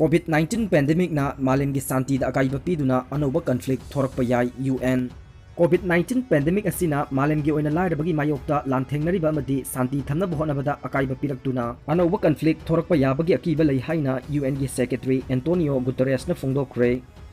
COVID-19 pandemic na Malem gi Shanti da Akaiba Piduna Anouba conflict Thorakpa Yai UN. COVID-19 pandemic asina Malem gi oina lairabagi mayokta lanthengnariba amadi Shanti thamnaba honabada Akaiba piraktuna Anouba conflict Thorakpa yabagi akiba lei haina UN gi Secretary Antonio Guterres na phongdokre.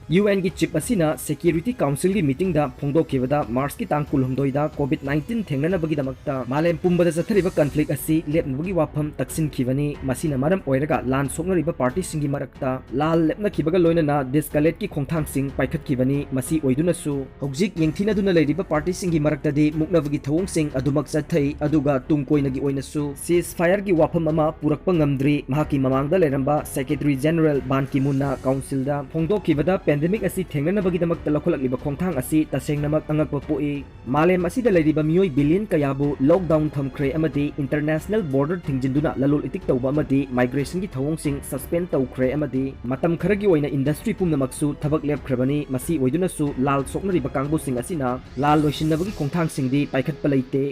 UN की chip असिना security council की meeting दा फोंदोखिबदा मार्च की तांग कुलहमदोइदा कोविड-19 थेंगनबगिदमक्ता मालेम पुंबदा चथरिबा conflict असि लेपनबगी वाफम तक्सिनखिबनी मसिना मरम ओइरगा लान सोंगरिबा party सिंगी मरक्ता लाल लेपनखिबगा लोइनना डिस्कलेट की खोंथांगसिंग पाइखतखिबनी मसि ओइदुनसु हौजिक यंगथिनदुना लेरिबा party सिंगी मरक्तदि मुक्नबगी थवोंगसिंग अदुमक चथै अदुगा तुंगकोइनगी ओइनसु cease fire की वाफम अमा पुरकपा ngamdri mahaki mamangda leramba secretary general बान की मुन्ना काउंसिल दा फोंदोखिबदा पेंडेमिक असी थेंगनबगीदमक लखोलक्लिबा खोंथांग असी तसेंगनमक अंगकपा पोई मालेम असीदा लेरिबा मियोय बिलियन कयाबु लॉकडाउन थमख्रे अमदी इंटरनेशनल बॉर्डर थिंजिंदुना ललोल इतिक तौबा अमदी माइग्रेशन की थवोंगसिंग सस्पेंड तौख्रे अमदी मतम खरगी ओइना इंडस्ट्री पुमनमकसु थबक लेपख्रबनी मसी ओइदुनसु लाल सोकनरिबा कांगबुसिंग असिना लाल लोइसिनबगी खोंथांगसिंगदी पाइखतपा लेते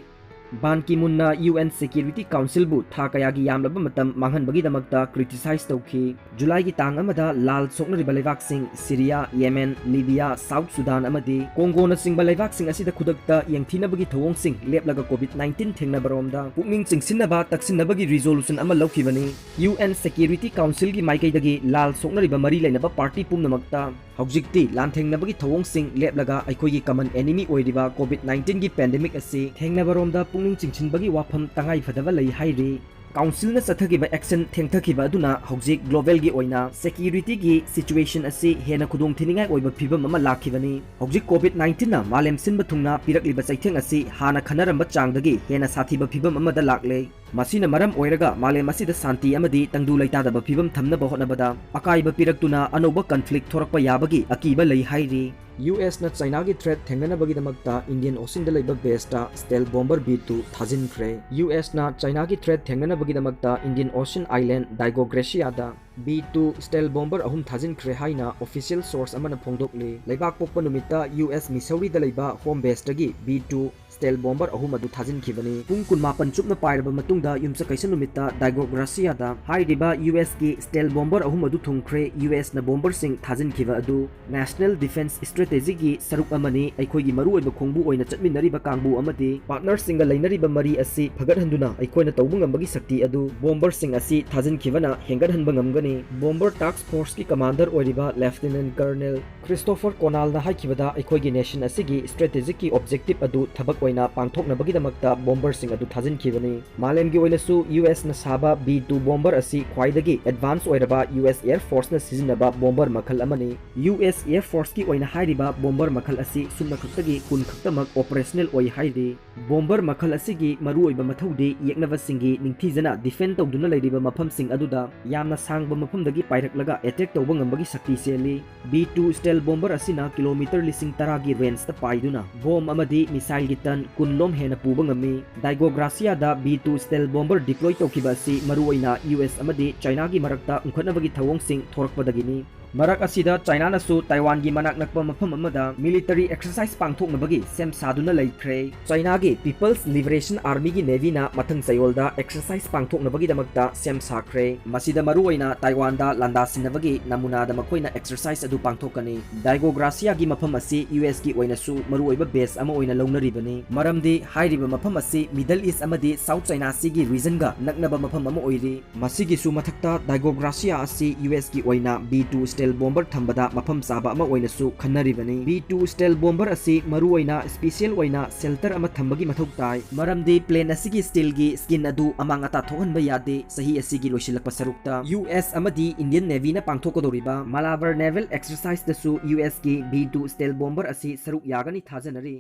बान की मुन्ना UN सिक्योरिटी काउंसिल बु था कयागी यामलबा मतम मांगहनबगीदमक्ता क्रिटिसाइज तौखि जुलाई की तांग अमदा लाल सोकनरिबा लेबाकसिंग Syria Yemen Libya South Sudan अमदी कोंगोना सिंगबा लेबाकसिंग असिदा खुदकता यंगथिनबगी थवोंगसिंग लेपलगा कोविड-19 थेंगनबरोमदा पुकनिंग चिंगसिनबा तक्सिनबगी रिजोल्यूशन अमा लौखिबनी UN सिक्योरिटी काउंसिल की माइकैदगी लाल सोकनरिबा मरी लेनबा पार्टी पुमनमक्ता हौजिक्ति लांथेंगनबगी थवोंगसिंग लेपलगा अखोयगी कमन एनिमी ओइरिबा कोविड-19 की पेंडेमिक असि थेंगनबरोमदा पुकनिंग चिंगसिनबगी वाफम तंगाई फदबा लई हाइरि काउंसिल न चथगिबा एक्शन थेंगथखिबा अदुना हौजिक ग्लोबल की ओइना सिक्योरिटी की सिचुएशन असि हेना खुदोंग थिनिंगाय ओइबा फिबम अमा लाखिबनी हौजिक कोविड-19 ना मालेम सिनबा थुंगना पिरकलिबा चैथेंग असि हाना खनरंबा चांगदगी हेना साथीबा फिबम अमादा लाक्ले मसीना मरम ओइरगा मालेम असिदा शांति अमदी तंगदु लैतादबा फिबम थमनबा होनबदा अकाइबा पिरक्तुना अनौबा कॉन्फ्लिक्ट थोरकपा याबगी अकीबा लई हाइरि US na China की थ्रेट थेंगनबगीदमक्ता इंडियन ओशन द लैबा बेस्टा स्टेल बॉम्बर B2 थाजिनख्रे US ना China की थ्रेट थेंगनबगीदमक्ता इंडियन ओशन आइलैंड डाइगोग्रेशियादा B2 स्टेल बॉम्बर अहुम थाजिनख्रे हाइना ऑफिशियल सोर्स अमना फोंदोकले लैबाक पोकपा नुमित्ता US मिसौरी द लैबा होम बेस्टगी B2 स्टेल बॉम्बर अहुम अदु थाजिनखिबनी पुंग कुनमापन चुपना पाइरबा मतुंगदा युमसा कैसन नुमित्ता डाइगोग्रेशियादा हाइरिबा US की स्टेल बॉम्बर अहुम अदु थुंख्रे US ना बॉम्बर सिंग थाजिनखिबा अदु नेशनल डिफेंस स्ट्रेटेजी की सरुक अमनी अखोयगी मरुओइबा खोंगबु ओइना चटमिनरिबा कांगबु अमदी पार्टनर सिंग लैनरिबा मरी असि फगतहंदुना अखोयना तौबु ngambagi शक्ति अदु बॉम्बर सिंग असि थाजिनखिबना हेंगतहनबा ngamgani बॉम्बर टास्क फोर्स की कमांडर ओइरिबा लेफ्टिनेंट कर्नल क्रिस्टोफर कोनाल ना हाइखिबदा अखोयगी नेशन असिगी स्ट्रेटेजिक की ऑब्जेक्टिव अदु थबक ओइना पांगथोकनबगीदमक्ता बॉम्बर सिंग अदु थाजिनखिबनी मालेम की ओइनसु US ना साबा B2 बॉम्बर असि ख्वाइदगी एडवांस ओइरबा US एयर फोर्स ना सिजिनबा बॉम्बर मखल अमनी US एयर फोर्स की ओइना हाइरिबा बॉम्बर मखल असी सुमना खक्तगी कुन खक्तमक ऑपरेशनल ओइ हाइदे बॉम्बर मखल असिगी मरुओइबा मथौदे येकनबसिंगी निंगथीजना डिफेंड तौदुना लैरिबा मफमसिंग अदुदा यामना सांगबा मफमदगी पाइरकलगा अटैक तौबा ngambagi शक्ति सेली B2 स्टेल बॉम्बर असिना किलोमीटर लिसिंग 10 की रेंज ता पाइदुना बॉम्ब अमदी मिसाइल की टन कुनलोम हेना पुबा ngami डाइगोग्रासियादा B2 स्टेल बॉम्बर डिप्लॉय तौखिबा असि मरुओइना US अमदी चाइना की मरक्ता उंखनबगी थवोंगसिंग थोरकपदगिनी मरक असिदा चाइना नसु ताइवान की मनाक नकपा मफम अमदा मिलिटरी एक्सरसाइज पांगथोकनबगी सेम सादुना लैख्रे चाइना की पीपल्स लिबरेशन आर्मी की नेवी ना मथंग चयोलदा एक्सरसाइज पांगथोकनबगी दमक्ता सेम साख्रे मसिदा मरुओइना ताइवान दा लांदासिनबगी नमुना दा मखोइना एक्सरसाइज अदु पांगथोकनी डाइगोग्रासिया की मफम असि US की ओइनसु मरुओइबा बेस अमा ओइना लौनरिबनी मरमदि हाइरिबा मफम असि मिडल ईस्ट अमदी साउथ चाइना सी की रीजन गा नकनबा मफम अमा ओइरि मसिगिसु मथक्ता डाइगोग्रासिया असि US की ओइना B2 स्टेल बॉम्बर थंबदा मफम साबा अमा ओइनसु खन्नरिबनी B2 स्टेल बॉम्बर असि मरु ओइना स्पेशल ओइना शेल्टर अमा थंबगी मथौ ताई मरमदि प्लेन असिगी स्टील की स्किन अदु अमांगता थोहनबा यादे सही असिगी लोइसिलकपा सरुक्ता US अमदी इंडियन नेवी ना पांगथोकदोरिबा मालाबर नेवल एक्सरसाइज दसु US की B2 स्टेल बॉम्बर असि सरुक यागनी थाजनरी।